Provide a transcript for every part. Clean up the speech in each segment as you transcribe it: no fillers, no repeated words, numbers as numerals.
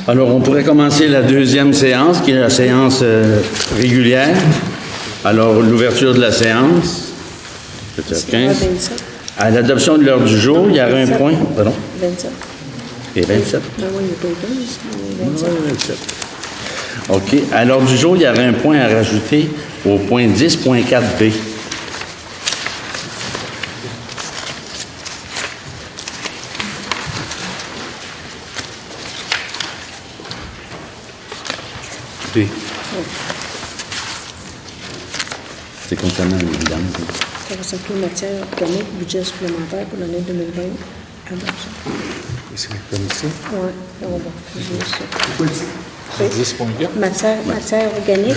Alors, on pourrait commencer la deuxième séance, qui est la séance régulière. Alors, l'ouverture de la séance, peut-être 15. À l'adoption de l'ordre du jour, il y aura un point. Pardon? 27. Et 27? Ah oui, il n'y a pas eu 15, mais 27. OK. À l'ordre du jour, il y aura un point à rajouter au point 10.4b. B. C'est concernant les dames. Consacrer matière organique, budget supplémentaire pour l'année 2020. Adoption. C'est comme ça. Oui, on va refuser ça. 10.4. Matière organique,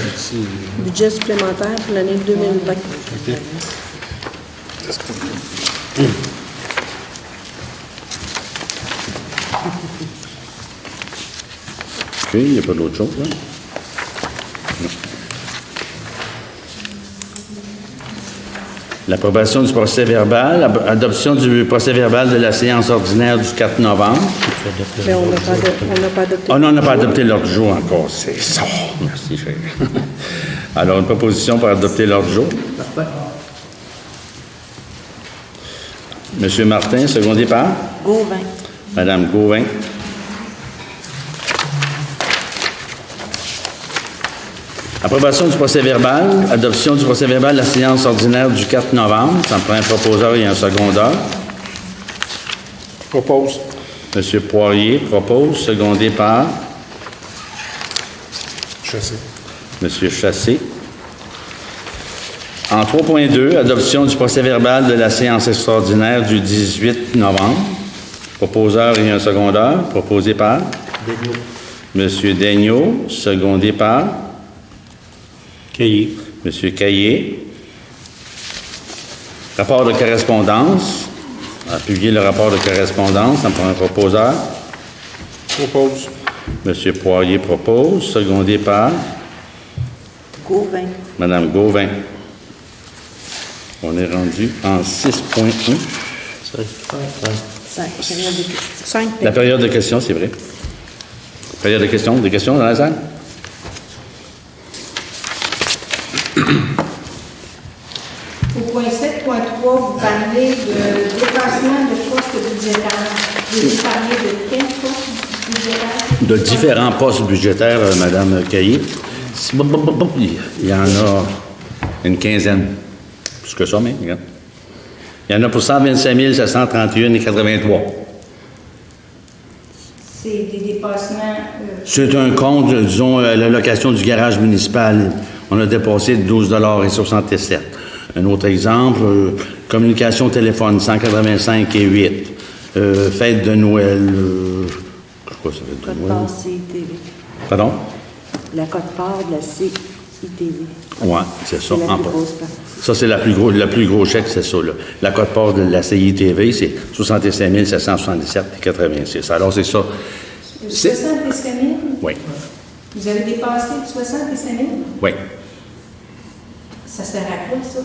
budget supplémentaire pour l'année 2020. OK. 10.4. OK, il n'y a pas d'autre chose, là? L'approbation du procès verbal, adoption du procès verbal de la séance ordinaire du 4 novembre. Mais on n'a pas adopté. Ah non, on n'a pas adopté l'ordre du jour encore. C'est ça. Merci, cher. Alors, une proposition pour adopter l'ordre du jour. Monsieur Martin, secondé par? Gauvin. Madame Gauvin. Approbation du procès verbal, adoption du procès verbal de la séance ordinaire du 4 novembre. Ça me prend un proposeur et un secondeur. Propose. Monsieur Poirier propose, secondé par Chassé. Monsieur Chassé. En 3.2, adoption du procès verbal de la séance extraordinaire du 18 novembre. Proposeur et un secondeur, proposé par Daigneault. Monsieur Daigneault, secondé par Caillé. Monsieur Caillé. Rapport de correspondance. Appuyer le rapport de correspondance. Ça me prend un proposeur. Propose. Monsieur Poirier propose, secondé par Gauvin. Madame Gauvin. On est rendu en 6.1. 5. La période de questions, c'est vrai. Période de questions. Des questions dans la salle? Au point 7.3, vous parlez de dépassement de postes budgétaires. Vous parlez de quel poste budgétaire? De différents postes budgétaires, Madame Caillé. Il y en a une quinzaine. Plus que ça, mais regarde. Il y en a pour 125 731,83. C'est des dépassements. C'est un compte, disons, l'allocation du garage municipal. On a dépassé de 12,67 $. Un autre exemple, communication téléphone, 185,8 $. Fête de Noël, quoi ça fait de Noël? Code-part CITV. Pardon? La code-part de la CITV. Oui, c'est ça. C'est la en plus bas. grosse partie. Ça, c'est le plus gros chèque, c'est ça, là. La cote-part de la CITV, c'est 65 777,86 $. Alors, c'est ça. 65 000? Oui, Vous avez dépassé de 65 000? oui. Ça sert à quoi, ça?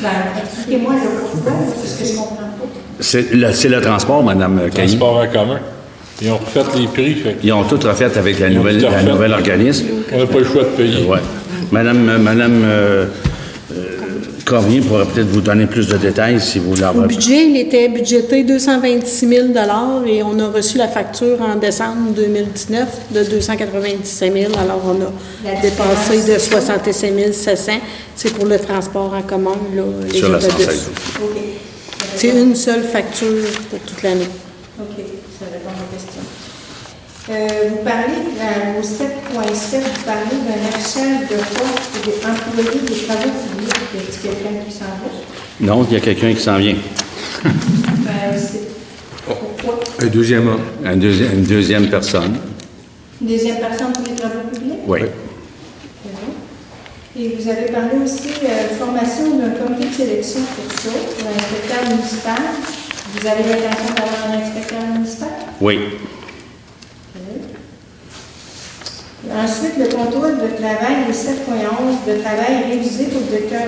Ben, expliquez-moi le pourquoi, parce que je ne comprends pas. C'est le transport, Mme Cailly. Transport en commun. Ils ont refait les prix. Fait Ils ont tout refait avec la Ils ont nouvelle tout refait. organisme. on n'a pas le choix de payer. Oui. Madame Cormier pourra peut-être vous donner plus de détails si vous Au l'avez. budget, il était budgété 226 000 $ et on a reçu la facture en décembre 2019 de 297 000 $. Alors, on a La dépassé différence, de 65 700. C'est pour le transport en commun, là, les Sur la autobus. 116. OK. C'est une seule facture pour toute l'année. OK, ça répond à ma question. Vous parlez, au 7.7, vous parlez d'un affichage de postes des employés des travaux publics. Y a-t-il quelqu'un qui s'en va? Non, il y a quelqu'un qui s'en vient. C'est pourquoi? Un deuxième homme. Une deuxième personne. Une deuxième personne pour les travaux publics? Oui. Et vous avez parlé aussi formation d'un comité de sélection pour ça, pour l'inspecteur municipal. Vous avez l'intention d'avoir un inspecteur municipal? Oui. Ensuite, le contrôle de travail, le 7.11, de travail révisé pour le directeur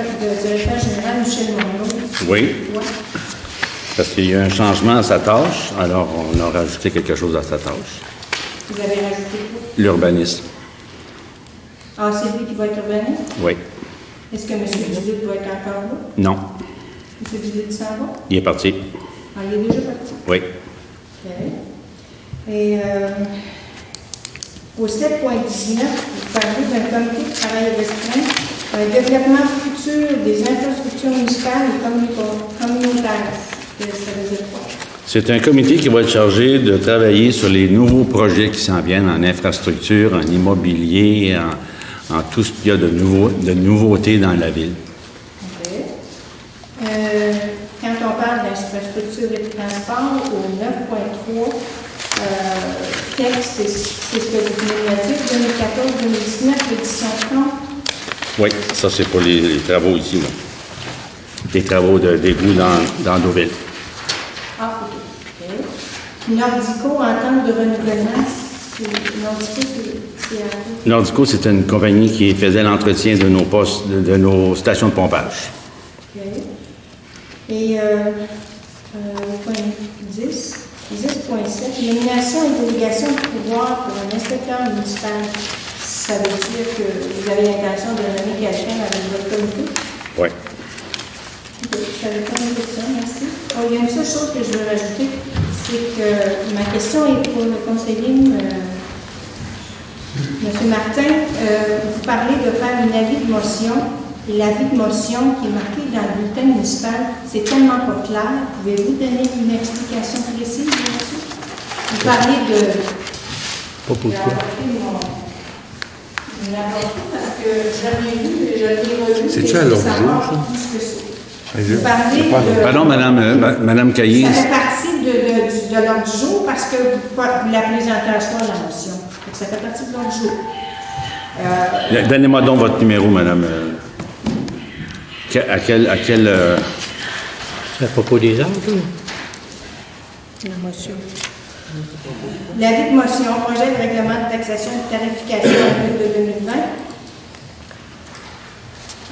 général Michel Monod. Oui. Ouais. Parce qu'il y a eu un changement à sa tâche, alors on a rajouté quelque chose à sa tâche. Vous avez rajouté quoi? L'urbanisme. Ah, c'est lui qui va être urbaniste? Oui. Est-ce que M. Duluth doit être encore là? Non. M. Duluth s'en va? Il est parti. Ah, il est déjà parti. Oui. OK. Et au 7.19, vous parlez d'un comité de travail restreint, un développement futur des infrastructures municipales et communautaires. Ça veut dire quoi? C'est un comité qui va être chargé de travailler sur les nouveaux projets qui s'en viennent en infrastructure, en immobilier, en tout ce qu'il y a de nouveautés dans la ville. OK. Quand on parle d'infrastructure et de transport, au 9.3, texte, c'est ce que vous venez de dire, 2014-2019, l'édition 30. Oui, ça c'est pour les travaux ici, là. Des travaux d'égout dans nos villes. Ah, OK. Puis Nordico, entente de renouvellement, Nordico, c'est une compagnie qui faisait l'entretien de nos postes, de nos stations de pompage. OK. Et point 10, 10.7, nomination et délégation de pouvoir pour un inspecteur municipal. Ça veut dire que vous avez l'intention de nommer quelqu'un avec votre comité? Oui. Ça veut pas une question, merci. Oh, il y a une seule chose que je veux rajouter, c'est que ma question est pour le conseiller, M. Martin. Vous parlez de faire un avis de motion, et l'avis de motion qui est marqué dans le bulletin municipal, c'est tellement pas clair. Pouvez-vous donner une explication précise là-dessus? Vous parlez de... Pas pour toi. Parce que je l'ai vu et je l'ai revu. C'est-tu à l'ordre du jour, ça? Vous parlez de... Pardon, Madame Caillé. Ça fait partie de l'ordre du jour parce que vous la présentation de la motion. Donc, ça fait partie de l'ordre du jour. Donnez-moi donc votre numéro, Madame. À quel C'est à propos des arbres, là? La motion. L'avis de motion, projet de règlement de taxation et de tarification de 2020.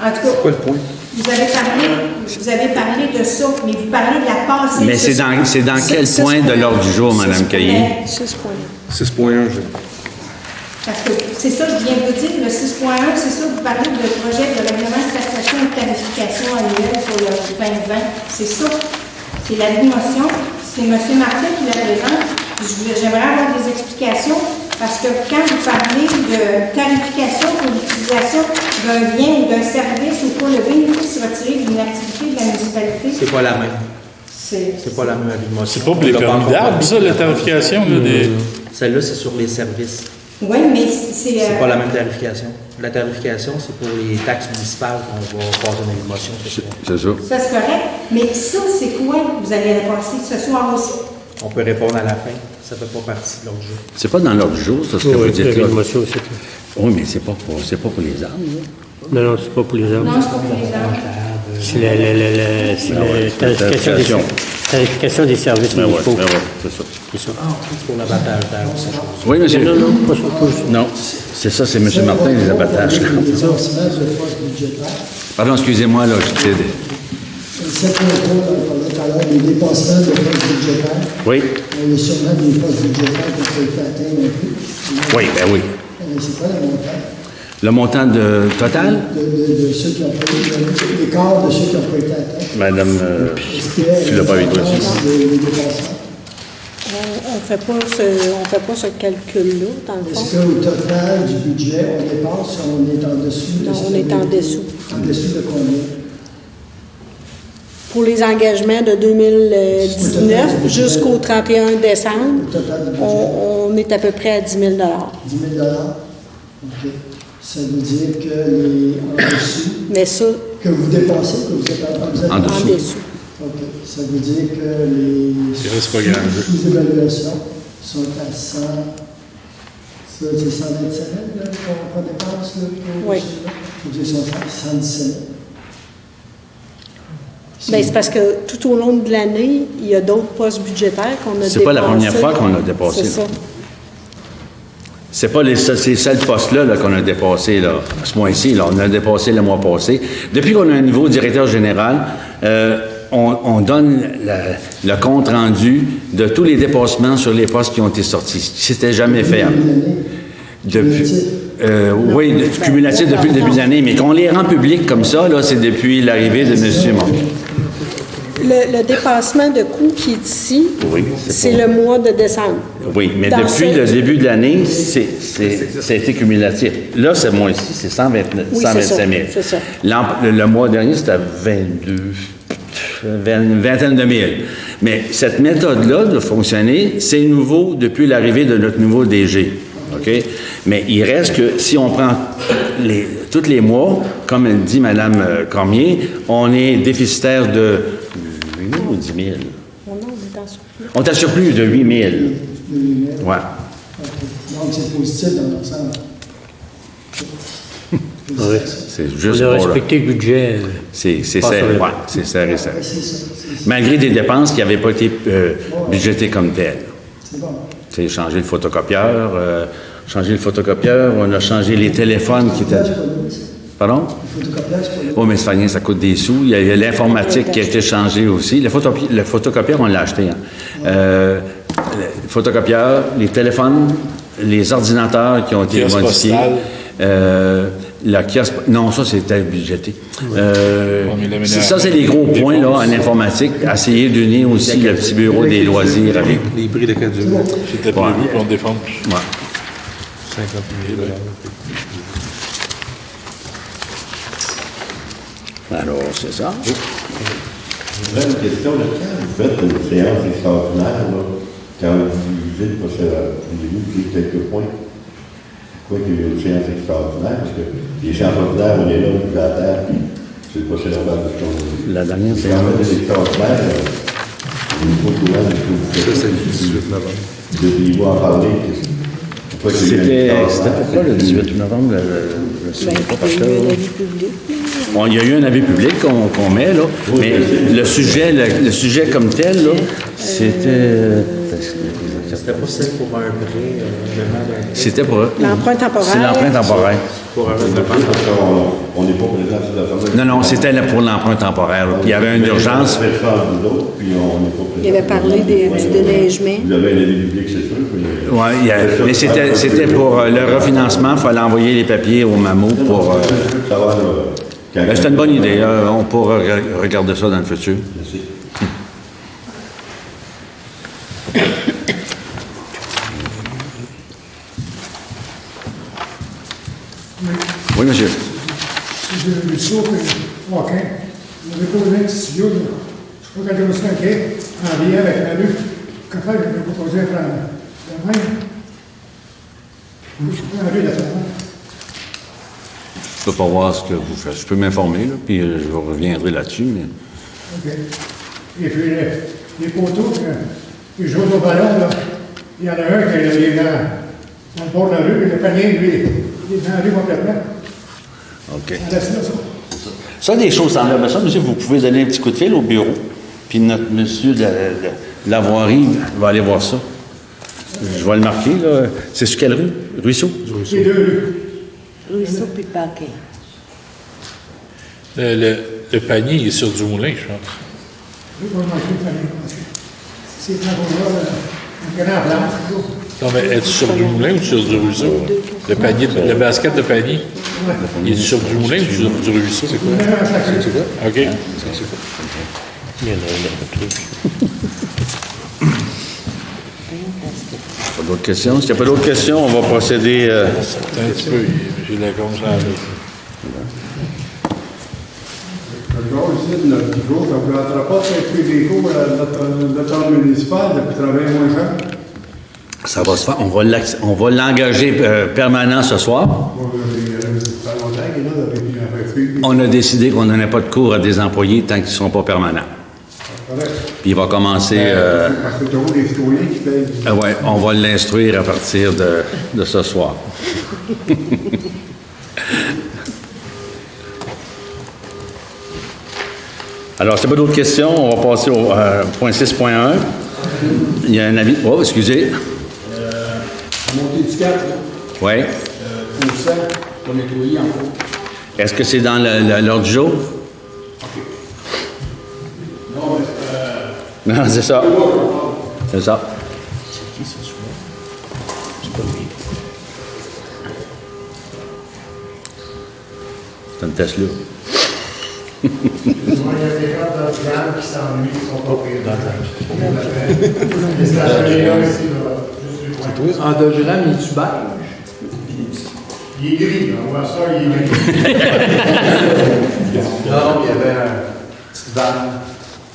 En tout cas, Quoi le point? vous avez parlé de ça, mais vous parlez de la passée. Mais c'est dans quel point de l'ordre du jour, Madame Caillé? 6.1. 6.1, Parce que c'est ça, je viens de vous dire, le 6.1, c'est ça, vous parlez de projet de règlement de taxation et de tarification annuelle pour le 2020. C'est ça. C'est la motion. C'est M. Martin qui la présente. J'aimerais avoir des explications parce que quand vous parlez de tarification pour l'utilisation d'un bien ou d'un service ou pour le bénéfice retiré d'une activité de la municipalité, C'est pas la même. c'est pas la même avis de motion. C'est pas pour les permis d'arbres, ça, la tarification, là, des... Celle-là, c'est sur les services. Oui, mais c'est... C'est pas la même tarification. La tarification, c'est pour les taxes municipales qu'on va passer dans les motions. C'est ça. Ça, c'est correct. Mais ça, c'est quoi vous allez repasser ce soir aussi? On peut répondre à la fin. Ça fait pas partie de l'ordre du jour. C'est pas dans l'ordre du jour, ça, ce que Oui, vous oui, dites c'est là. une motion, c'est tout. Oui, mais c'est pas pour les arbres, là. Non, c'est pas pour les arbres. Non, c'est pas pour les arbres. C'est la tarification des services Ben ouais, municipaux. c'est ça. C'est ça. Pour l'abattage d'air, ces choses. Oui, monsieur. Non, pas ça. Non, c'est ça, c'est M. Martin, les abattages. là. Les dépensements de poste budgétaire. Pardon, excusez-moi, là, je sais. 7.3, on parlait tout à l'heure des dépassements de postes budgétaires. Oui, Il y a sûrement des postes budgétaires qui ont été atteints un peu. oui, ben oui. C'est quoi le montant? Le montant total? De ceux qui ont pas les quarts de ceux qui n'ont pas été atteints. Madame, tu l'as pas avec toi aussi. Les dépassements. On fait pas ce calcul-là, dans le Est-ce fond. qu'au total du budget, on dépasse ou on est en dessous? Non, on est en dessous. En dessous de combien? Pour les engagements de 2019 jusqu'au 31 décembre, Au total du budget? on est à peu près à 10 000 10 000 OK. Ça veut dire que les en dessous, Mais ça, que vous dépassez, que vous êtes En en dessous. dessous. OK. Ça veut dire que les reste pas grand jeu. sous-évaluations sont à 100. Ça, c'est 127 000 là, qu'on dépense là, pour Oui. ceux-là. Ça veut dire qu'ils sont à 117 000. Bien, c'est parce que tout au long de l'année, il y a d'autres postes budgétaires qu'on a dépassés. C'est pas la première fois qu'on a dépassé, C'est là. ça. C'est pas ces seuls postes-là là, qu'on a dépassé là, ce mois-ci. Là, on a dépassé le mois passé. Depuis qu'on a un nouveau directeur général, on donne le compte rendu de tous les dépassements sur les postes qui ont été sortis. C'était jamais fait. Oui, cumulatif depuis le début de l'année, mais qu'on les rend publics comme ça, là, c'est depuis l'arrivée de M. Monk. Le dépassement de coûts qui est ici, Oui, c'est le mois de décembre. Oui, mais Dans depuis ce- le début de l'année, ça a été cumulatif. Là, c'est moins ici, c'est 125 Oui, 000. c'est ça. Le mois dernier, c'était une vingtaine de mille. Mais cette méthode-là de fonctionner, c'est nouveau depuis l'arrivée de notre nouveau DG. OK? Mais il reste que si on prend tous les mois, comme dit Mme Cormier, on est déficitaire de 8 000 ou 10 000? Non, on est en surplus. On est à surplus de 8 000. Ouais. Donc, c'est positif dans l'ensemble. Oui. C'est On juste a pour respecté le budget. C'est Pas serré, sur le- ouais, c'est serré, serré. Ouais, c'est ça. Malgré des dépenses qui n'avaient pas été budgétées comme telles. C'est bon. Tu sais, changer le photocopieur, on a changé les téléphones qui étaient... C'est pas nous, ça. Pardon? Le photocopieur, c'est pas nous. Oh, mais c'est rien, ça coûte des sous. Il y a l'informatique qui a été changée aussi. Le photocopieur, on l'a acheté. Hein. Le photocopieur, les téléphones, les ordinateurs qui ont été Kiosque modifiés. postal. La kiosque... Non, ça, c'était budgété. mais Ça, c'est les gros points là, en informatique. Essayer d'unir aussi le petit bureau des loisirs avec... Les prix de caduc. C'était prévu pour défendre Ouais. 50 000. Alors, c'est ça. J'aurais une question. Là. Quand vous faites une séance extraordinaire, là, quand vous visez le procédure, vous avez quelques points. Pourquoi qu'il y a une séance extraordinaire? Parce que les séances ordinaires, on est là, on est à terre, puis c'est le procédure de La dernière séance. Quand vous faites des extraordinaires, on n'est pas au courant de ce que vous faites. Ça, c'est le 18 novembre. Vous devriez en parler. Pourquoi qu'il y a C'était une extraordinaire? pourquoi le 18 novembre? Je ne sais pas parce que... Bon, il y a eu un avis public qu'on met, là, mais le sujet comme tel, là, c'était... C'était pas celle pour un prêt, C'était pour... L'emprunt temporaire. C'est l'emprunt temporaire. pour un Parce qu'on n'est pas présent sur la famille. Non, non, c'était là pour l'emprunt temporaire. Là. Puis il y avait une urgence. On fait ça entre nous autres, puis on n'est pas présent. Il avait parlé du déneigement. Vous avez un avis public, c'est sûr. Oui, mais c'était pour le refinancement. Il fallait envoyer les papiers au MAMO pour... Ça va, là, quand- Ben, c'est une bonne idée. On pourra regarder ça dans le futur. Merci. Oui, monsieur. C'est le saut que Joaquin. On avait posé un petit studio, là. Je crois qu'à 2005, en lien avec la rue. Qu'à faire, je vais proposer à faire la même. Je prends la rue de la Ferme. Je peux pas voir ce que vous faites. Je peux m'informer, là, puis je vous reviendrai là-dessus. Mais... OK. Et puis, les poteaux, ils jouent au ballon, là. Il y en a un qui est dans le bord de la rue, et le panier, lui, il est dans la rue complètement. OK. On laisse là, ça. Ça, des choses semblables à ça, monsieur, vous pouvez donner un petit coup de fil au bureau, puis notre monsieur de la voirie va aller voir ça. Je vais le marquer, là. C'est sur quelle rue? Ruisseau? Les deux rues. Ruisseau puis Paquet. Le panier, il est sur du moulin, je pense. Je vais manquer le panier. Ces travaux-là, un grand plan, toujours. Non, mais es-tu sur du moulin ou sur du ruisseau? Le panier, le basket de panier, il est sur du moulin ou sur du ruisseau? C'est quoi? Un à chaque rue. OK. Il y en a un truc. Pas d'autres questions? S'il n'y a pas d'autres questions, on va procéder... Un petit peu, j'ai la gorge lavée. Alors, ici, notre bureau, ça ne vous rentrera pas de des cours à notre ordre municipal depuis travailler moins cher. Ça va se faire. On va l'engager permanent ce soir. On a décidé qu'on ne donnait pas de cours à des employés tant qu'ils ne sont pas permanents. Puis il va commencer... Parce que tu as des citoyens qui payent. ouais, on va l'instruire à partir de ce soir. Alors, s'il n'y a pas d'autres questions, on va passer au point 6.1. Il y a un avis... Oh, excusez. Montée du cap, Oui. pour ça, pour nettoyer en haut. Est-ce que c'est dans l'ordre du jour? Non, Non, c'est ça. C'est ça. C'est une Tesla. Il y a des gens dans le Vietnam qui s'ennuient, qui sont pas pris dans le stationnaire ici, là. Juste En Dodge Ram, il est beige. il est gris, là. On voit ça, il est gris. Non, il y avait un petit van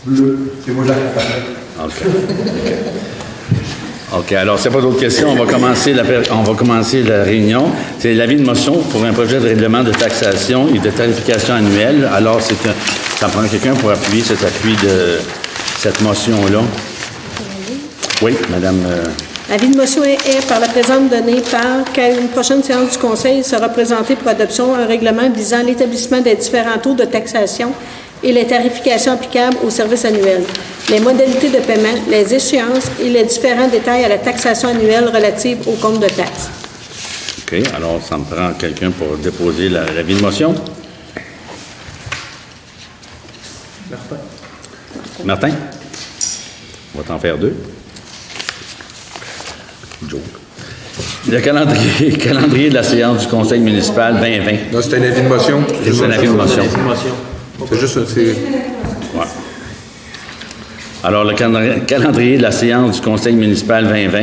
bleu. C'est moi, j'accompagnais. OK, alors, s'il n'y a pas d'autres questions, on va commencer la réunion. C'est l'avis de motion pour un projet de règlement de taxation et de tarification annuelle. Alors, ça prend quelqu'un pour appuyer cet appui de cette motion-là. Oui, Madame. L'avis de motion est par la présente donnée par qu'à une prochaine séance du Conseil sera présenté pour adoption un règlement visant l'établissement des différents taux de taxation et les tarifications applicables aux services annuels, les modalités de paiement, les échéances et les différents détails à la taxation annuelle relative au compte de taxes. OK, alors ça me prend quelqu'un pour déposer l'avis de motion. Martin? On va t'en faire deux. Joke. Le calendrier de la séance du Conseil municipal 2020. Non, c'est un avis de motion. C'est un avis de motion. C'est juste... Ouais. Alors, le calendrier de la séance du Conseil municipal 2020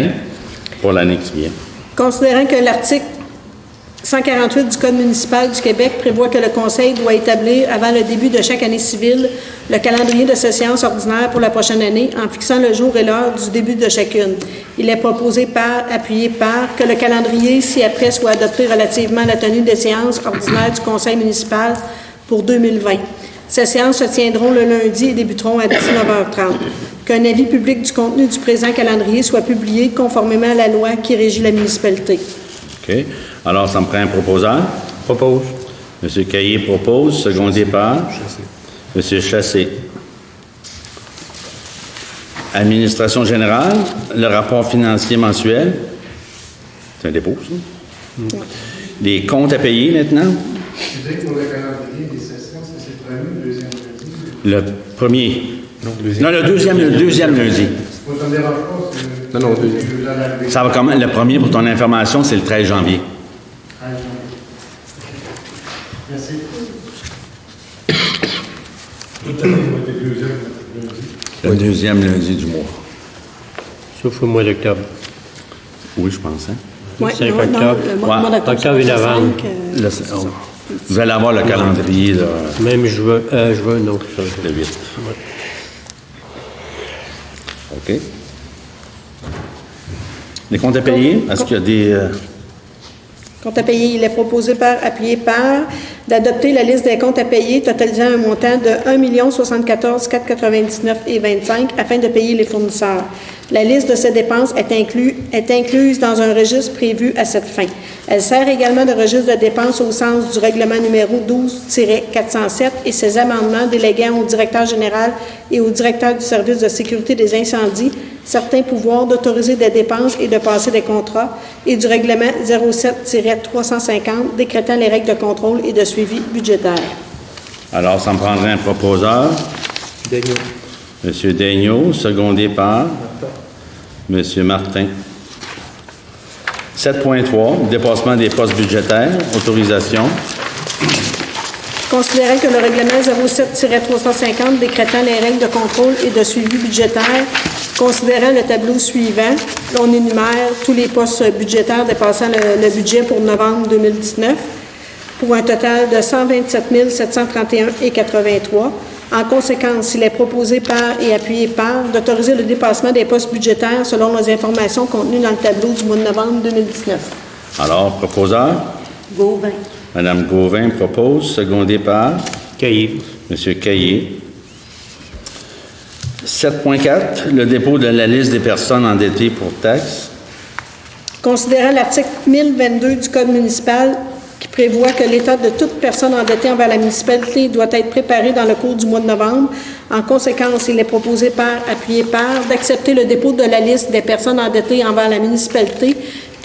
pour l'année qui vient. Considérant que l'article 148 du Code municipal du Québec prévoit que le Conseil doit établir, avant le début de chaque année civile, le calendrier de ces séances ordinaires pour la prochaine année en fixant le jour et l'heure du début de chacune. Il est proposé appuyé par, que le calendrier ci-après soit adopté relativement à la tenue des séances ordinaires du Conseil municipal pour 2020. Ces séances se tiendront le lundi et débuteront à 19h30. Qu'un avis public du contenu du présent calendrier soit publié conformément à la loi qui régit la municipalité. OK. Alors, ça me prend un proposeur. Propose. M. Caillé propose, secondé par M. Chassé. Administration générale, le rapport financier mensuel. C'est un dépôt, ça? Les comptes à payer maintenant. Tu dis que pour le calendrier des sessions, c'est le premier ou le deuxième lundi? Le premier. Non, le deuxième lundi. Moi, ça ne me dérange pas. Non, non, Ça va comment? Le premier, pour ton information, c'est le 13 janvier. Merci. Le deuxième lundi du mois. Sauf au mois d'octobre. Oui, je pense, hein? Oui, 5 non, octobre. le mois d'octobre, Octobre et c'est novembre. 5, Là, vous allez avoir le calendrier, là, Même juin, non, ça. le 8. OK. Les comptes à payer, est-ce qu'il y a des... Compte à payer, il est proposé appuyé par, d'adopter la liste des comptes à payer totalisant un montant de 1 074 499,25 afin de payer les fournisseurs. La liste de ces dépenses est incluse dans un registre prévu à cette fin. Elle sert également de registre de dépenses au sens du règlement numéro 12-407 et ses amendements déléguant au directeur général et au directeur du service de sécurité des incendies certains pouvoirs d'autoriser des dépenses et de passer des contrats et du règlement 07-350 décrétant les règles de contrôle et de suivi budgétaire. Alors, ça me prendrait un proposeur. Daigneault. M. Daigneault, secondé par M. Martin. 7.3, dépassement des postes budgétaires, autorisation. Considérant que le règlement 07-350 décrétant les règles de contrôle et de suivi budgétaire, considérant le tableau suivant, on énumère tous les postes budgétaires dépassant le budget pour novembre 2019 pour un total de 127 731,83. En conséquence, il est proposé par et appuyé par d'autoriser le dépassement des postes budgétaires selon les informations contenues dans le tableau du mois de novembre 2019. Alors, proposeur. Gauvin. Mme Gauvin propose, secondé par Caillé. M. Caillé. 7.4, le dépôt de la liste des personnes endettées pour taxes. Considérant l'article 1022 du Code municipal qui prévoit que l'état de toute personne endettée envers la municipalité doit être préparé dans le cours du mois de novembre, en conséquence, il est proposé appuyé par, d'accepter le dépôt de la liste des personnes endettées envers la municipalité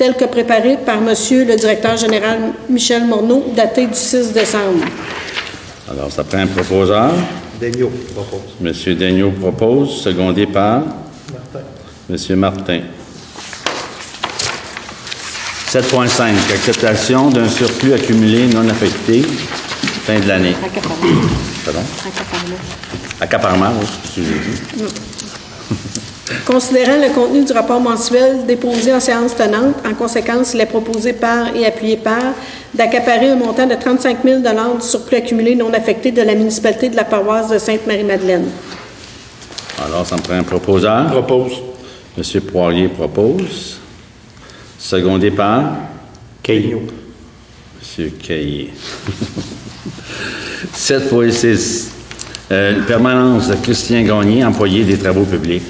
telle que préparée par Monsieur le directeur général Michel Morneau, datée du 6 décembre. Alors, ça prend un proposeur. Daigneault propose. M. Daigneault propose, secondé par M. Martin. 7.5, acceptation d'un surplus accumulé non affecté fin de l'année. Accaparement. Pardon? Accaparement. Accaparement, oui, c'est ce que j'ai dit. Considérant le contenu du rapport mensuel déposé en séance tenante, en conséquence, il est proposé par et appuyé par d'accaparer un montant de 35 000 du surplus accumulé non affecté de la municipalité de la paroisse de Sainte-Marie-Madeleine. Alors, ça me prend un proposeur. Propose. M. Poirier propose. Secondé par Daigneault. M. Caillé. 7.6. Permanence de Christian Gagné, employé des travaux publics.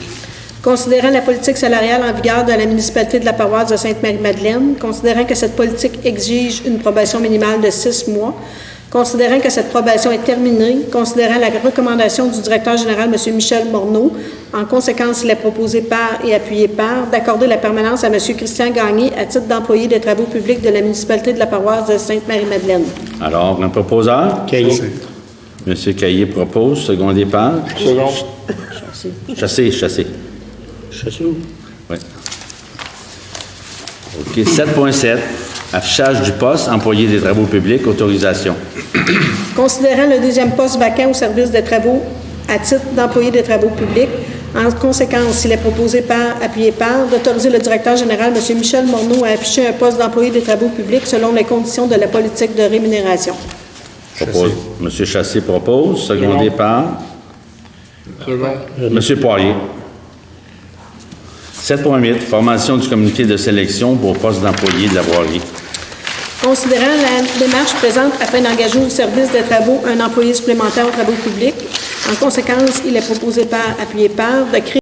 Considérant la politique salariale en vigueur de la municipalité de la paroisse de Sainte-Marie-Madeleine, considérant que cette politique exige une probation minimale de 6 mois, considérant que cette probation est terminée, considérant la recommandation du directeur général, M. Michel Morneau, en conséquence, il est proposé par et appuyé par d'accorder la permanence à M. Christian Gagné à titre d'employé des travaux publics de la municipalité de la paroisse de Sainte-Marie-Madeleine. Alors, un proposeur? Caillé. M. Caillé propose, secondé par Second. Chassé. Chassou. Oui. OK. 7.7. Affichage du poste, employé des travaux publics, autorisation. Considérant le deuxième poste vacant au service des travaux à titre d'employé des travaux publics, en conséquence, il est proposé par, appuyé par, d'autoriser le directeur général, M. Michel Morneau, à afficher un poste d'employé des travaux publics selon les conditions de la politique de rémunération. Propose. M. Chassé propose, secondé par Second. M. Poirier. 7.8. Formation du comité de sélection pour poste d'employé de la voirie. Considérant la démarche présente afin d'engager au service des travaux un employé supplémentaire aux travaux publics, en conséquence, il est proposé par, appuyé par, de créer